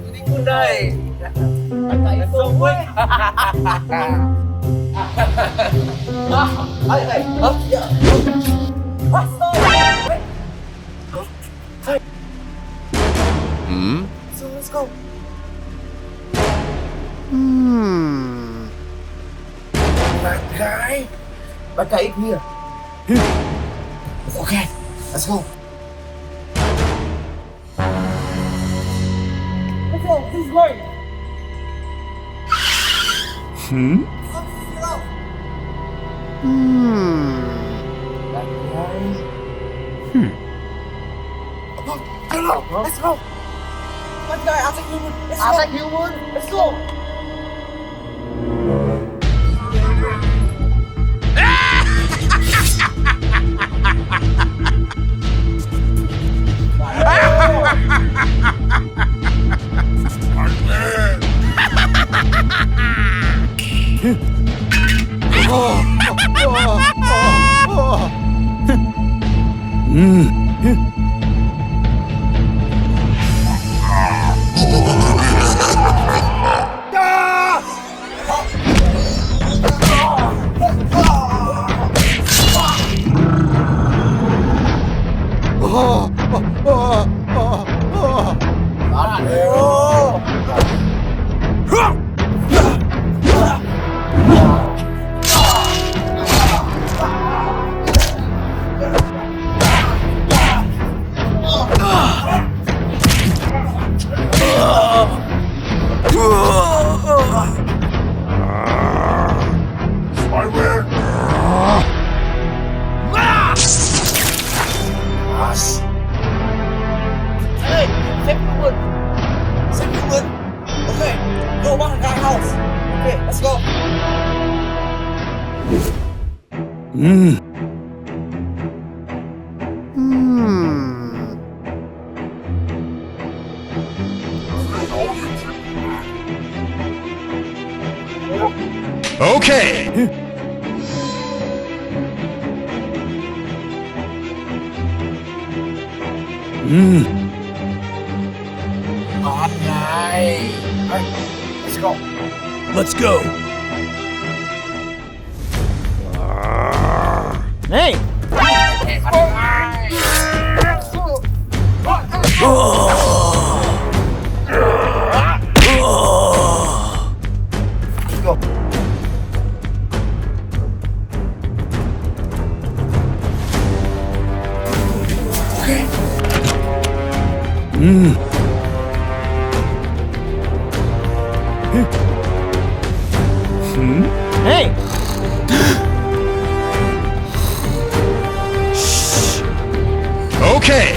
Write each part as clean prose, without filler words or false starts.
Hindi ko na eh. Patay ito mo eh. Ay, ay. So let's go. That guy. Bad guy here. Okay, let's go. Let's go. This is right. That guy. Hello. Let's go. That guy, attack human. Let's go. Attack human. Let's go. Hey, save human. Okay, go back to the house. Okay, let's go. Okay. Bad guy. Alright, let's go. Let's go. Hey! Hey! Okay.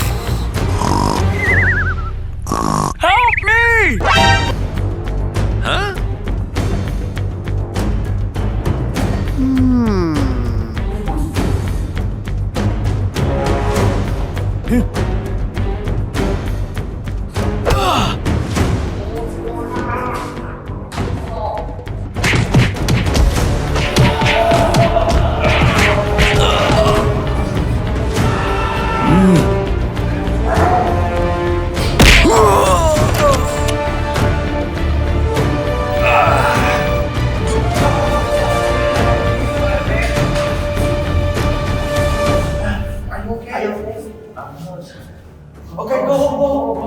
Help me! Huh? Okay, go home, go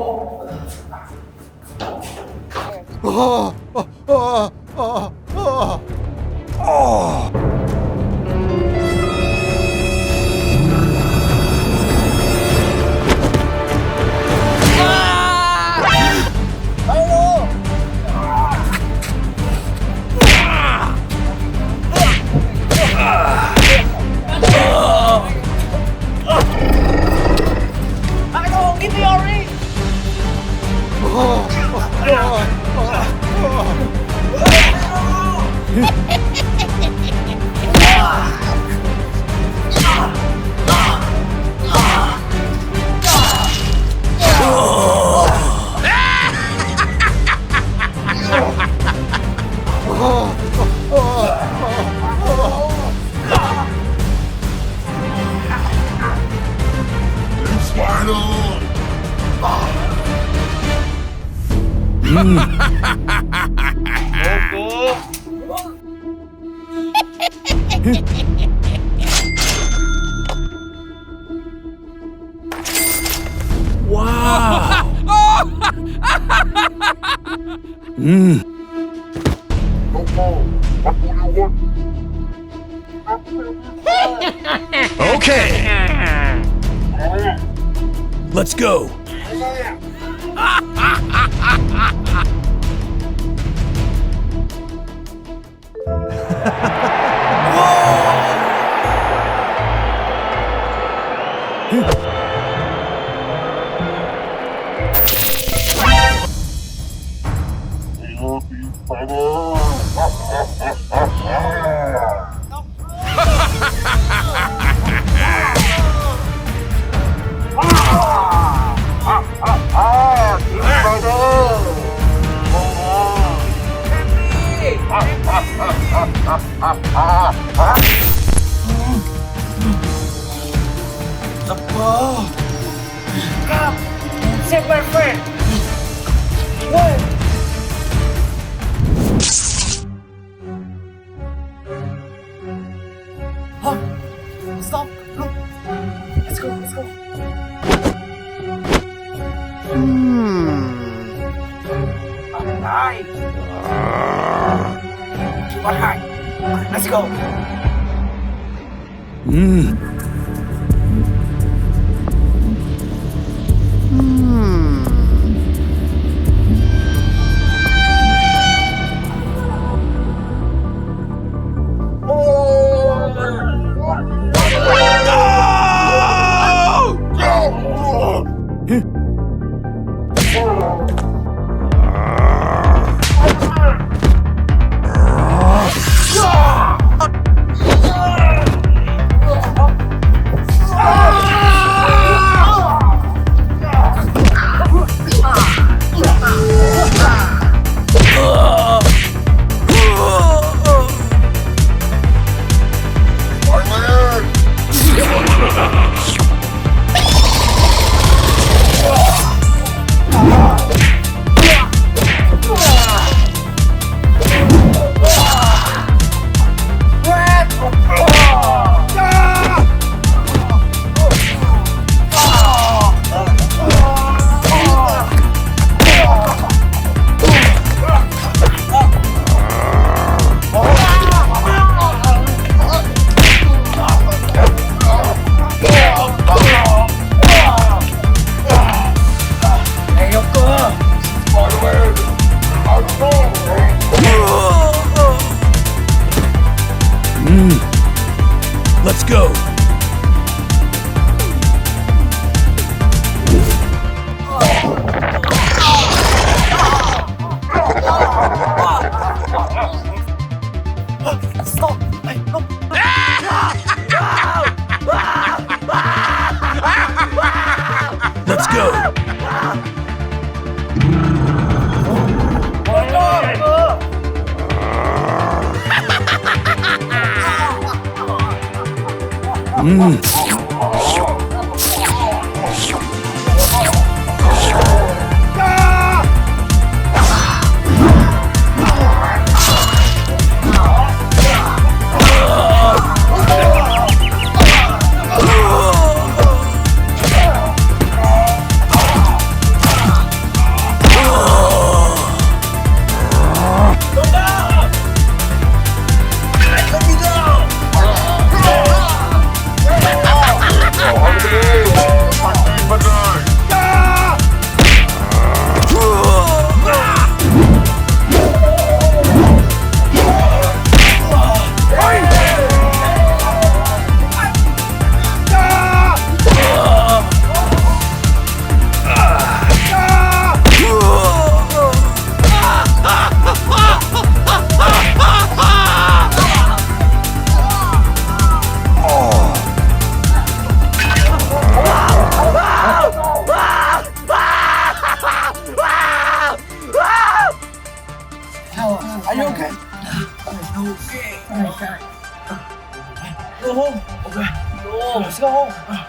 Give me your ring! Wow. Okay. Let's go. Save my friend. Stop. Look. Let's go. Let's go. Alright. Alright. Let's go. Let's go. Stop. Hey, no. Let's go. Are you okay? Okay. Go home. Okay. Go. Let's go home.